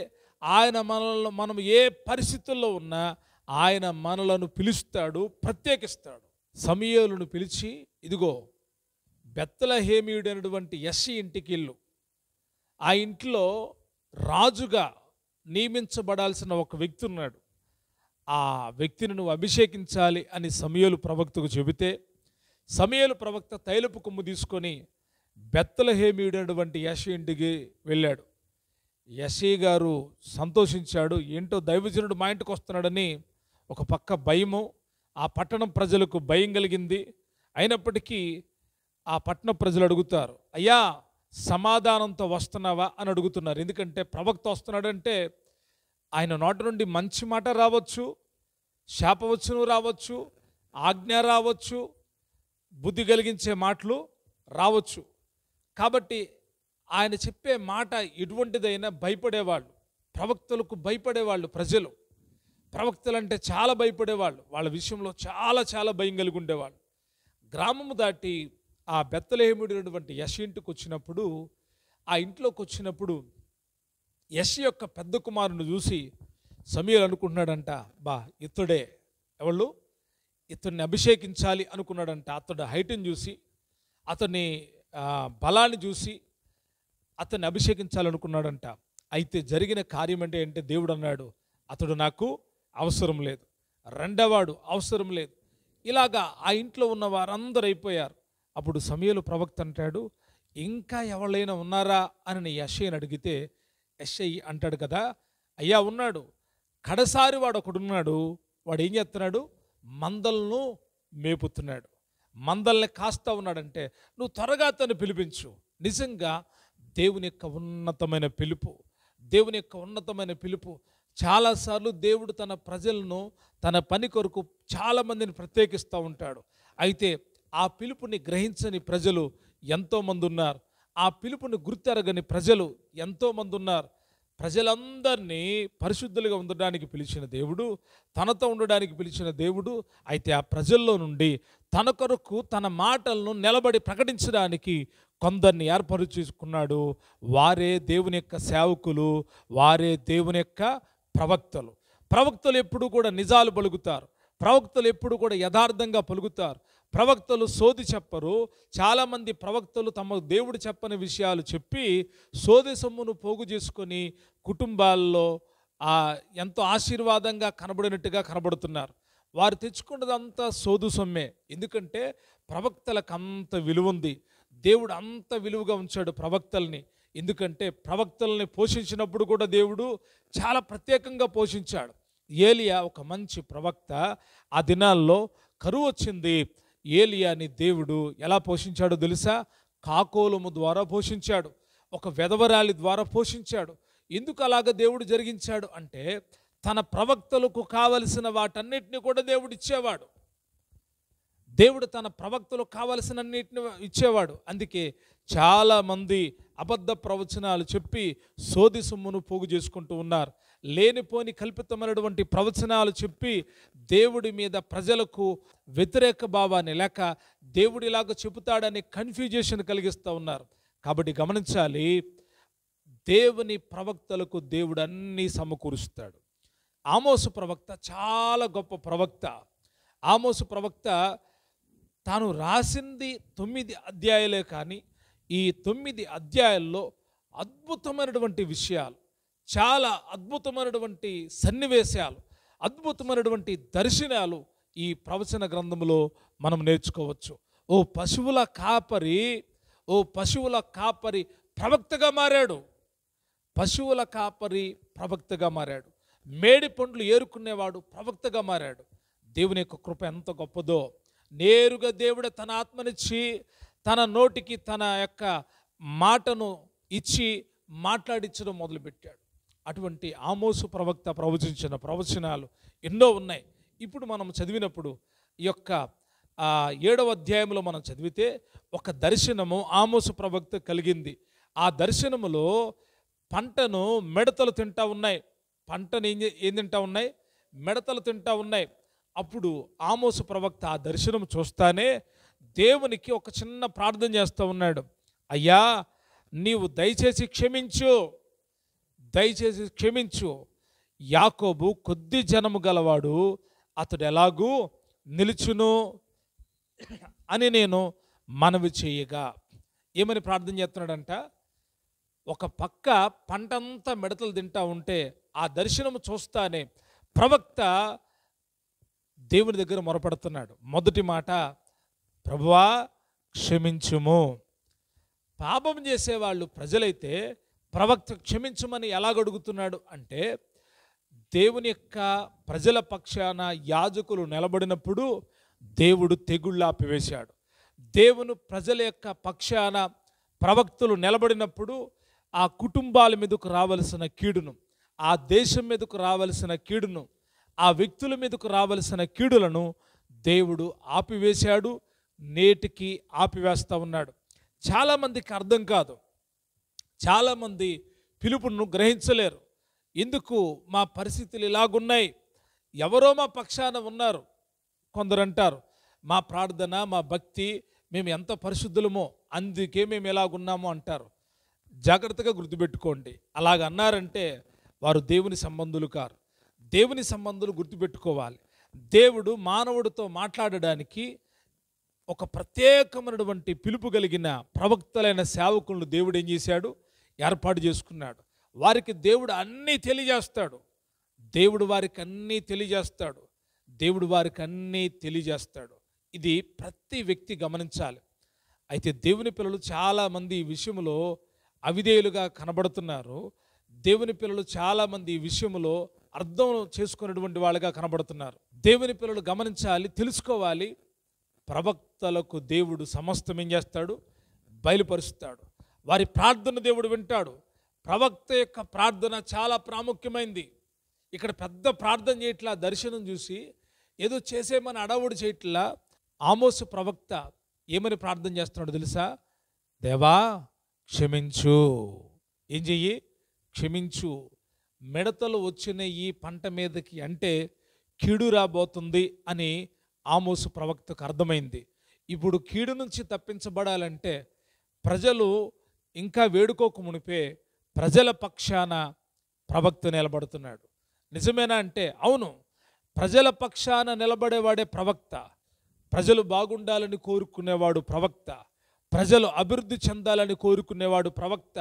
ఆయన మనల్ని, మనం ఏ పరిస్థితుల్లో ఉన్నా ఆయన మనలను పిలుస్తాడు, ప్రత్యేకిస్తాడు. సమూయేలును పిలిచి, ఇదిగో బెత్లెహేమీయుడైనటువంటి యెష్షయి ఇంటికి ఇల్లు, ఆ ఇంట్లో రాజుగా నియమించబడాల్సిన ఒక వ్యక్తి ఉన్నాడు, ఆ వ్యక్తిని నువ్వు అభిషేకించాలి అని సమూయేలు ప్రవక్తకు చెబితే, సమూయేలు ప్రవక్త తైలపు కొమ్ము తీసుకొని బెత్లెహేమీయుడైనటువంటి యెష్షయి ఇంటికి వెళ్ళాడు. యెష్షయి గారు సంతోషించాడు. ఏంటో దైవజనుడు మా ఇంటికి వస్తున్నాడని ఒక పక్క భయము, ఆ పట్టణం ప్రజలకు భయం కలిగింది. అయినప్పటికీ ఆ పట్టణ ప్రజలు అడుగుతారు, అయ్యా సమాధానంతో వస్తున్నావా అని అడుగుతున్నారు. ఎందుకంటే ప్రవక్త వస్తున్నాడంటే ఆయన నోటి నుండి మంచి మాట రావచ్చు, శాపవచనం రావచ్చు, ఆజ్ఞ రావచ్చు, బుద్ధి కలిగించే మాటలు రావచ్చు. కాబట్టి ఆయన చెప్పే మాట ఎటువంటిదైనా భయపడేవాళ్ళు, ప్రవక్తలకు భయపడేవాళ్ళు ప్రజలు. ప్రవక్తలంటే చాలా భయపడేవాళ్ళు, వాళ్ళ విషయంలో చాలా చాలా భయం కలిగి ఉండేవాళ్ళు. గ్రామము దాటి ఆ బెత్లెహేమీయుడైనటువంటి యెష్షయి ఇంటికి వచ్చినప్పుడు, ఆ ఇంట్లోకి వచ్చినప్పుడు యెష్షయి యొక్క పెద్ద కుమారుని చూసి సమూయేలు అనుకుంటున్నాడంట, బా ఇతడే ఎవళ్ళు, ఇతన్ని అభిషేకించాలి అనుకున్నాడంట. అతడు హైట్ని చూసి, అతని బలాన్ని చూసి అతన్ని అభిషేకించాలనుకున్నాడంట. అయితే జరిగిన కార్యం అంటే దేవుడు అన్నాడు, అతడు నాకు అవసరం లేదు, రెండవాడు అవసరం లేదు. ఇలాగా ఆ ఇంట్లో ఉన్న వారందరూ అయిపోయారు. అప్పుడు సమూయేలు ప్రవక్త అంటాడు, ఇంకా ఎవరైనా ఉన్నారా అని యెష్షయిని అడిగితే, యెష్షయి అంటాడు కదా, అయ్యా ఉన్నాడు, కడసారి వాడు ఒకడున్నాడు, వాడు ఏం చేస్తున్నాడు, మందలను మేపుతున్నాడు, మందల్ని కాస్తా ఉన్నాడంటే నువ్వు త్వరగా అతన్ని పిలిపించు. నిజంగా దేవుని యొక్క ఉన్నతమైన పిలుపు, దేవుని యొక్క ఉన్నతమైన పిలుపు. చాలాసార్లు దేవుడు తన ప్రజలను తన పని కొరకు చాలామందిని ప్రత్యేకిస్తూ ఉంటాడు. అయితే ఆ పిలుపుని గ్రహించని ప్రజలు ఎంతోమంది ఉన్నారు, ఆ పిలుపుని గుర్తెరగని ప్రజలు ఎంతోమంది ఉన్నారు. ప్రజలందరినీ పరిశుద్ధులుగా ఉండడానికి పిలిచిన దేవుడు, తనతో ఉండడానికి పిలిచిన దేవుడు. అయితే ఆ ప్రజల్లో నుండి తన కొరకు తన మాటలను నిలబడి ప్రకటించడానికి కొందరిని ఏర్పరుచుకున్నాడు. వారే దేవుని యొక్క సేవకులు, వారే దేవుని యొక్క ప్రవక్తలు. ప్రవక్తలు ఎప్పుడు కూడా నిజాలు పలుకుతారు, ప్రవక్తలు ఎప్పుడు కూడా యథార్థంగా పలుకుతారు. ప్రవక్తలు సోది చెప్పరు. చాలామంది ప్రవక్తలు తమ దేవుడు చెప్పని విషయాలు చెప్పి సోది సొమ్మును పోగు చేసుకొని కుటుంబాల్లో ఎంతో ఆశీర్వాదంగా కనబడినట్టుగా కనబడుతున్నారు. వారు తెచ్చుకున్నదంతా సోదు సొమ్మే. ఎందుకంటే ప్రవక్తలకు అంత విలువ ఉంది, దేవుడు అంత విలువగా ఉంచాడు ప్రవక్తల్ని. ఎందుకంటే ప్రవక్తల్ని పోషించినప్పుడు కూడా దేవుడు చాలా ప్రత్యేకంగా పోషించాడు. ఏలియా ఒక మంచి ప్రవక్త. ఆ దినాల్లో కరువు వచ్చింది. ఏలియాని దేవుడు ఎలా పోషించాడో తెలుసా? కాకోలము ద్వారా పోషించాడు, ఒక వెధవరాలి ద్వారా పోషించాడు. ఎందుకు అలాగ దేవుడు జరిగించాడు అంటే తన ప్రవక్తలకు కావలసిన వాటన్నిటిని కూడా దేవుడు ఇచ్చేవాడు. దేవుడు తన ప్రవక్తలకు కావలసినన్నిటిని ఇచ్చేవాడు. అందుకే చాలామంది అబద్ధ ప్రవచనాలు చెప్పి సోది సొమ్మును పోగు చేసుకుంటూ ఉన్నారు. లేనిపోని కల్పితమైనటువంటి ప్రవచనాలు చెప్పి దేవుడి మీద ప్రజలకు వ్యతిరేక భావాన్ని లేక దేవుడు ఇలాగ చెబుతాడని కన్ఫ్యూజేషన్ కలిగిస్తూ ఉన్నారు. కాబట్టి గమనించాలి, దేవుని ప్రవక్తలకు దేవుడు అన్నీ సమకూరుస్తాడు. ఆమోసు ప్రవక్త చాలా గొప్ప ప్రవక్త. ఆమోసు ప్రవక్త తాను రాసింది 9 అధ్యాయాలే, కానీ ఈ 9 అధ్యాయాల్లో అద్భుతమైనటువంటి విషయాలు, చాలా అద్భుతమైనటువంటి సన్నివేశాలు, అద్భుతమైనటువంటి దర్శనాలు ఈ ప్రవచన గ్రంథంలో మనం నేర్చుకోవచ్చు. ఓ పశువుల కాపరి ప్రవక్తగా మారాడు. పశువుల కాపరి ప్రవక్తగా మారాడు. మేడి పండ్లు ఏరుకునేవాడు ప్రవక్తగా మారాడు. దేవుని యొక్క కృప ఎంత గొప్పదో! నేరుగా దేవుడు తన ఆత్మనిచ్చి తన నోటికి తన యొక్క మాటను ఇచ్చి మాట్లాడించడం మొదలుపెట్టాడు. అటువంటి ఆమోసు ప్రవక్త ప్రవచించిన ప్రవచనాలు ఎన్నో ఉన్నాయి. ఇప్పుడు మనం చదివినప్పుడు ఈ యొక్క 7వ అధ్యాయంలో మనం చదివితే ఒక దర్శనము ఆమోసు ప్రవక్త కలిగింది. ఆ దర్శనములో పంటను మిడతలు తింటా ఉన్నాయి. పంటను ఏం తింటా ఉన్నాయి? మిడతలు తింటా ఉన్నాయి. అప్పుడు ఆమోసు ప్రవక్త ఆ దర్శనం చూస్తానే దేవునికి ఒక చిన్న ప్రార్థన చేస్తూ ఉన్నాడు. అయ్యా, నీవు దయచేసి క్షమించు, దయచేసి క్షమించు. యాకోబు కొద్ది జనము గలవాడు, అతడు ఎలాగూ నిలుచును అని నేను మనవి చేయగా. ఏమని ప్రార్థన చేస్తున్నాడంట? ఒక పక్క పంటంతా మిడతలు తింటా ఉంటే ఆ దర్శనము చూస్తానే ప్రవక్త దేవుని దగ్గర మొరపెడుతున్నాడు. మొదటి మాట, ప్రభువా క్షమించుము. పాపం చేసేవాళ్ళు ప్రజలైతే ప్రవక్త క్షమించమని ఎలాగడుగుతున్నాడు అంటే, దేవుని యొక్క ప్రజల పక్షాన యాజకులు నిలబడినప్పుడు దేవుడు తెగుళ్ళు ఆపివేశాడు. దేవుని ప్రజల యొక్క పక్షాన ప్రవక్తలు నిలబడినప్పుడు ఆ కుటుంబాల మీదకు రావలసిన కీడును, ఆ దేశం మీదకు రావలసిన కీడును, ఆ వ్యక్తుల మీదకు రావలసిన కీడులను దేవుడు ఆపివేశాడు, నేటికి ఆపివేస్తూ ఉన్నాడు. చాలామందికి అర్థం కాదు, చాలామంది పిలుపును గ్రహించలేరు. ఎందుకు మా పరిస్థితులు ఇలాగున్నాయి, ఎవరో మా పక్షాన ఉన్నారు. కొందరు అంటారు, మా ప్రార్థన, మా భక్తి, మేము ఎంత పరిశుద్ధులమో అందుకే మేము ఎలాగున్నామో అంటారు. జాగ్రత్తగా గుర్తుపెట్టుకోండి, అలాగ అన్నారంటే వారు దేవుని సంబంధులు కారు. దేవుని సంబంధులు గుర్తుపెట్టుకోవాలి. దేవుడు మానవుడితో మాట్లాడడానికి ఒక ప్రత్యేకమైనటువంటి పిలుపు కలిగిన ప్రవక్తలైన సేవకులను దేవుడు ఏం చేశాడు? ఏర్పాటు చేసుకున్నాడు. వారికి దేవుడు అన్నీ తెలియజేస్తాడు. దేవుడు వారికి అన్నీ తెలియజేస్తాడు. దేవుడు వారికి అన్నీ తెలియజేస్తాడు. ఇది ప్రతి వ్యక్తి గమనించాలి. అయితే దేవుని పిల్లలు చాలామంది ఈ విషయంలో అవిధేయులుగా కనబడుతున్నారు. దేవుని పిల్లలు చాలామంది ఈ విషయంలో అర్థం చేసుకున్నటువంటి వాళ్ళుగా కనబడుతున్నారు. దేవుని పిల్లలు గమనించాలి, తెలుసుకోవాలి. ప్రవక్తలకు దేవుడు సమస్తం ఏం చేస్తాడు? బయలుపరుస్తాడు. వారి ప్రార్థన దేవుడు వింటాడు. ప్రవక్త యొక్క ప్రార్థన చాలా ప్రాముఖ్యమైంది. ఇక్కడ పెద్ద ప్రార్థన చేయట్లా, దర్శనం చూసి ఏదో చేసేమని అడవుడు చేయట్లా. ఆమోసు ప్రవక్త ఏమని ప్రార్థన చేస్తున్నాడు తెలుసా? దేవా క్షమించు. ఏం చెయ్యి? క్షమించు. మిడతలు వచ్చిన ఈ పంట మీదకి అంటే కీడు రాబోతుంది అని ఆమోసు ప్రవక్తకు అర్థమైంది. ఇప్పుడు కీడు నుంచి తప్పించబడాలంటే ప్రజలు ఇంకా వేడుకోక మునిపే ప్రజల పక్షాన ప్రవక్త నిలబడుతున్నాడు. నిజమేనా అంటే అవును, ప్రజల పక్షాన నిలబడేవాడే ప్రవక్త. ప్రజలు బాగుండాలని కోరుకునేవాడు ప్రవక్త. ప్రజలు అభివృద్ధి చెందాలని కోరుకునేవాడు ప్రవక్త.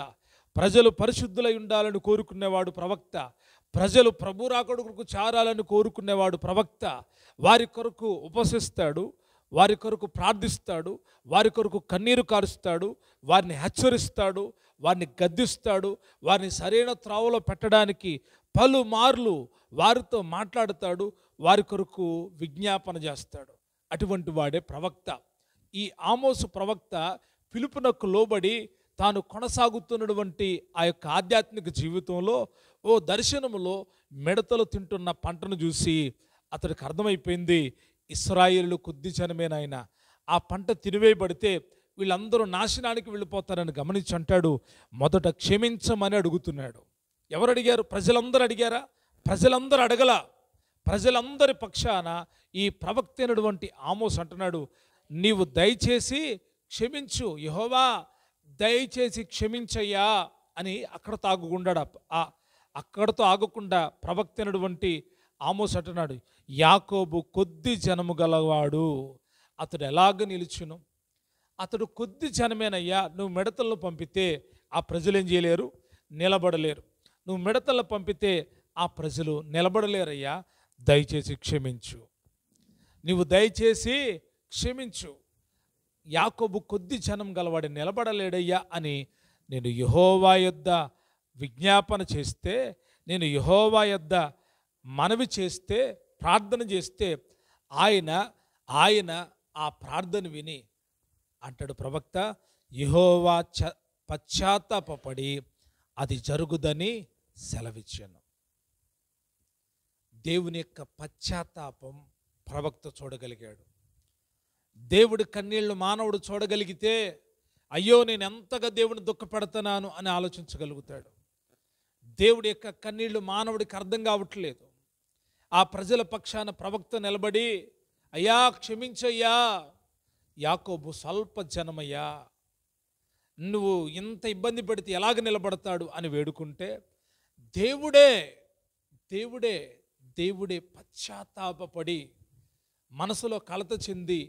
ప్రజలు పరిశుద్ధులై ఉండాలని కోరుకునేవాడు ప్రవక్త. ప్రజలు ప్రభు రాకడ కొరకు చేరాలని కోరుకునేవాడు ప్రవక్త. వారి కొరకు ఉపసిస్తాడు, వారి కొరకు ప్రార్థిస్తాడు, వారి కొరకు కన్నీరు కారుస్తాడు, వారిని హెచ్చరిస్తాడు, వారిని గద్దిస్తాడు, వారిని సరైన త్రోవలో పెట్టడానికి పలుమార్లు వారితో మాట్లాడతాడు, వారి కొరకు విజ్ఞాపన చేస్తాడు. అటువంటి వాడే ప్రవక్త. ఈ ఆమోసు ప్రవక్త పిలుపునకు లోబడి తాను కొనసాగుతున్నటువంటి ఆ యొక్క ఆధ్యాత్మిక జీవితంలో ఓ దర్శనములో మిడతలు తింటున్న పంటను చూసి అతడికి అర్థమైపోయింది, ఇశ్రాయేలు కొద్ది జనమేనాయన, ఆ పంట తినివేయబడితే వీళ్ళందరూ నాశనానికి వెళ్ళిపోతారని గమనించి అంటాడు, మొదట క్షమించమని అడుగుతున్నాడు. ఎవరు అడిగారు? ప్రజలందరూ అడిగారా? ప్రజలందరూ అడగల. ప్రజలందరి పక్షాన ఈ ప్రవక్త అయినటువంటి ఆమోస్ అంటున్నాడు, నీవు దయచేసి క్షమించు, యెహోవా దయచేసి క్షమించయ్యా అని అక్కడతో ఆగకుండా అక్కడతో ఆగకుండా ప్రవక్త అయినటువంటి ఆమోస్ అంటున్నాడు, యాకోబు కొద్ది జనము గలవాడు, అతడు ఎలాగ నిలుచును? అతడు కొద్ది జనమేనయ్యా. నువ్వు మిడతలను పంపితే ఆ ప్రజలు ఏం చేయలేరు? నిలబడలేరు. నువ్వు మిడతలను పంపితే ఆ ప్రజలు నిలబడలేరయ్యా. దయచేసి క్షమించు, నీవు దయచేసి క్షమించు. యాకోబు కొద్ది జనం గలవాడు నిలబడలేడయ్యా అని నేను యెహోవా యొద్ద విజ్ఞాపన చేస్తే, నేను యెహోవా యొద్ద మనవి చేస్తే, ప్రార్థన చేస్తే ఆయన ఆ ప్రార్థన విని అంటాడు ప్రవక్త, యెహోవా పశ్చాత్తాపపడి అది జరుగుదని సెలవిచ్చాను. దేవుని యొక్క పశ్చాత్తాపం ప్రవక్త చూడగలిగాడు. దేవుడి కన్నీళ్లు మానవుడు చూడగలిగితే అయ్యో నేను ఎంతగా దేవుని దుఃఖపెడుతున్నాను అని ఆలోచించగలుగుతాడు. దేవుడి యొక్క కన్నీళ్లు మానవుడికి అర్థం కావట్లేదు. ఆ ప్రజల పక్షాన ప్రవక్త నిలబడి, అయ్యా క్షమించయ్యా, యాకోబు స్వల్ప జనమయ్యా, నువ్వు ఇంత ఇబ్బంది పెడితే ఎలాగ నిలబడతాడు అని వేడుకుంటే దేవుడే దేవుడే దేవుడే పశ్చాత్తాపపడి మనసులో కలత చెంది,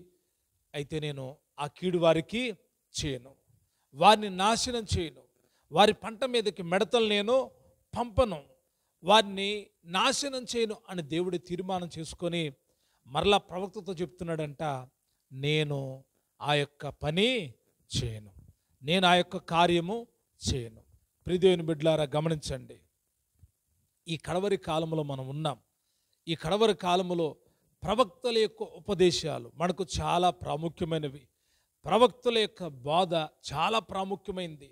అయితే నేను ఆ కీడు వారికి చేయను, వారిని నాశనం చేయను, వారి పంట మీదకి మిడతలు నేను పంపను, వారిని నాశనం చేయను అని దేవుడి తీర్మానం చేసుకొని మరలా ప్రవక్తతో చెప్తున్నాడంట, నేను ఆ యొక్క పని చేయను, నేను ఆ యొక్క కార్యము చేయను. ప్రియదేవుని బిడ్డలారా గమనించండి, ఈ కడవరి కాలంలో మనం ఉన్నాం. ఈ కడవరి కాలంలో ప్రవక్తల యొక్క ఉపదేశాలు మనకు చాలా ప్రాముఖ్యమైనవి. ప్రవక్తల యొక్క బోధ చాలా ప్రాముఖ్యమైనది.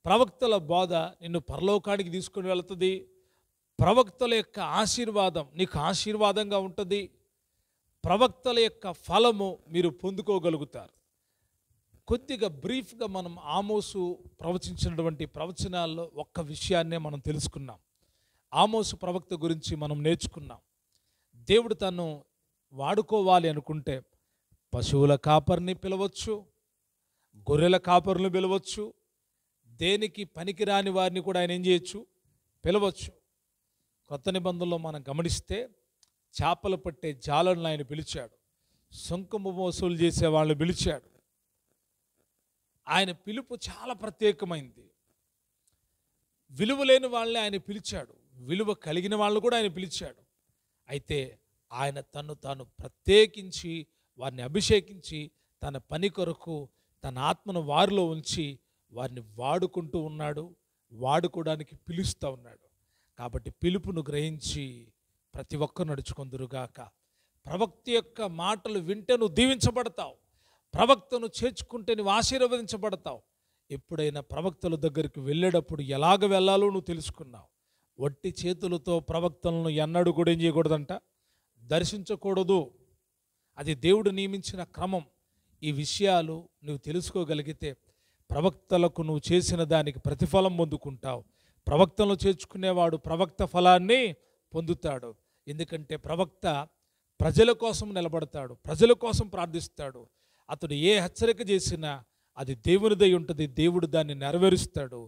ప్రవక్తల బోధ నిన్ను పరలోకానికి తీసుకుని వెళుతుంది. ప్రవక్తల యొక్క ఆశీర్వాదం నీకు ఆశీర్వాదంగా ఉంటుంది. ప్రవక్తల యొక్క ఫలము మీరు పొందుకోగలుగుతారు. కొద్దిగా బ్రీఫ్గా మనం ఆమోసు ప్రవచించినటువంటి ప్రవచనాల్లో ఒక్క విషయాన్నే మనం తెలుసుకున్నాం. ఆమోసు ప్రవక్త గురించి మనం నేర్చుకున్నాం. దేవుడు తను వాడుకోవాలి అనుకుంటే పశువుల కాపరిని పిలవచ్చు, గొర్రెల కాపరులను పిలవచ్చు, దేనికి పనికిరాని వారిని కూడా ఆయన ఏం చేయొచ్చు, పిలవచ్చు. కొత్త నిబంధనలో మనం గమనిస్తే చేపలు పట్టే జాలను ఆయన పిలిచాడు, సుంకము వసూలు చేసే వాళ్ళని పిలిచాడు. ఆయన పిలుపు చాలా ప్రత్యేకమైంది. విలువ లేని వాళ్ళని ఆయన పిలిచాడు, విలువ కలిగిన వాళ్ళని కూడా ఆయన పిలిచాడు. అయితే ఆయన తను తాను ప్రత్యేకించి వారిని అభిషేకించి తన పని కొరకు తన ఆత్మను వారిలో ఉంచి వారిని వాడుకుంటూ ఉన్నాడు, వాడుకోవడానికి పిలుస్తూ ఉన్నాడు. కాబట్టి పిలుపును గ్రహించి ప్రతి ఒక్కరు నడుచుకుందురుగాక. ప్రవక్త యొక్క మాటలు వింటే నువ్వు దీవించబడతావు, ప్రవక్తను చేర్చుకుంటే నువ్వు ఆశీర్వదించబడతావు. ఎప్పుడైనా ప్రవక్తల దగ్గరికి వెళ్ళేటప్పుడు ఎలాగ వెళ్ళాలో నువ్వు తెలుసుకున్నావు. వట్టి చేతులతో ప్రవక్తలను ఎన్నడూ కూడా ఏం చేయకూడదంట, దర్శించకూడదు. అది దేవుడు నియమించిన క్రమం. ఈ విషయాలు నువ్వు తెలుసుకోగలిగితే ప్రవక్తలకు నువ్వు చేసిన దానికి ప్రతిఫలం పొందుకుంటావు. ప్రవక్తలను చేర్చుకునేవాడు ప్రవక్త ఫలాన్ని పొందుతాడు. ఎందుకంటే ప్రవక్త ప్రజల కోసం నిలబడతాడు, ప్రజల కోసం ప్రార్థిస్తాడు. అతడు ఏ హెచ్చరిక చేసినా అది దేవునిదై ఉంటుంది, దేవుడు దాన్ని నెరవేరుస్తాడు.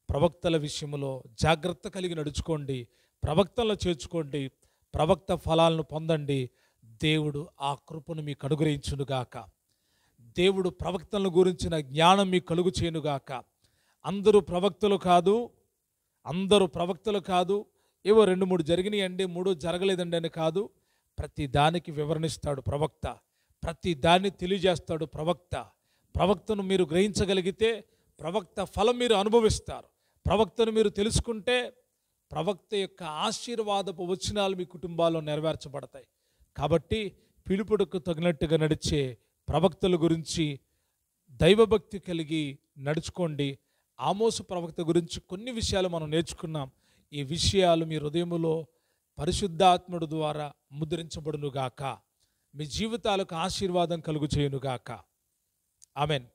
ప్రవక్తల విషయంలో జాగ్రత్త కలిగి నడుచుకోండి, ప్రవక్తలను చేర్చుకోండి, ప్రవక్త ఫలాలను పొందండి. దేవుడు ఆ కృపను మీకు అనుగ్రహించునుగాక. దేవుడు ప్రవక్తలను గురించిన జ్ఞానం మీకు కలుగు చేయునుగాక. అందరూ ప్రవక్తలు కాదు, అందరూ ప్రవక్తలు కాదు, ఏవో 2-3 జరిగినాయండి, 3 జరగలేదండి అని కాదు. ప్రతి దానికి వివరణిస్తాడు ప్రవక్త, ప్రతి దాన్ని తెలియజేస్తాడు ప్రవక్త. ప్రవక్తను మీరు గ్రహించగలిగితే ప్రవక్త ఫలం మీరు అనుభవిస్తారు. ప్రవక్తను మీరు తెలుసుకుంటే ప్రవక్త యొక్క ఆశీర్వాదపు వచనాలు మీ కుటుంబాల్లో నెరవేర్చబడతాయి. కాబట్టి పిలుపుడుకు తగినట్టుగా నడిచే ప్రవక్తల గురించి దైవభక్తి కలిగి నడుచుకోండి. ఆమోసు ప్రవక్త గురించి కొన్ని విషయాలు మనం నేర్చుకున్నాం. ఈ విషయాలు మీ హృదయములో పరిశుద్ధాత్ముడు ద్వారా ముద్రించబడునుగాక. మీ జీవితాలకు ఆశీర్వాదం కలుగు చేయునుగాక. ఆమెన్.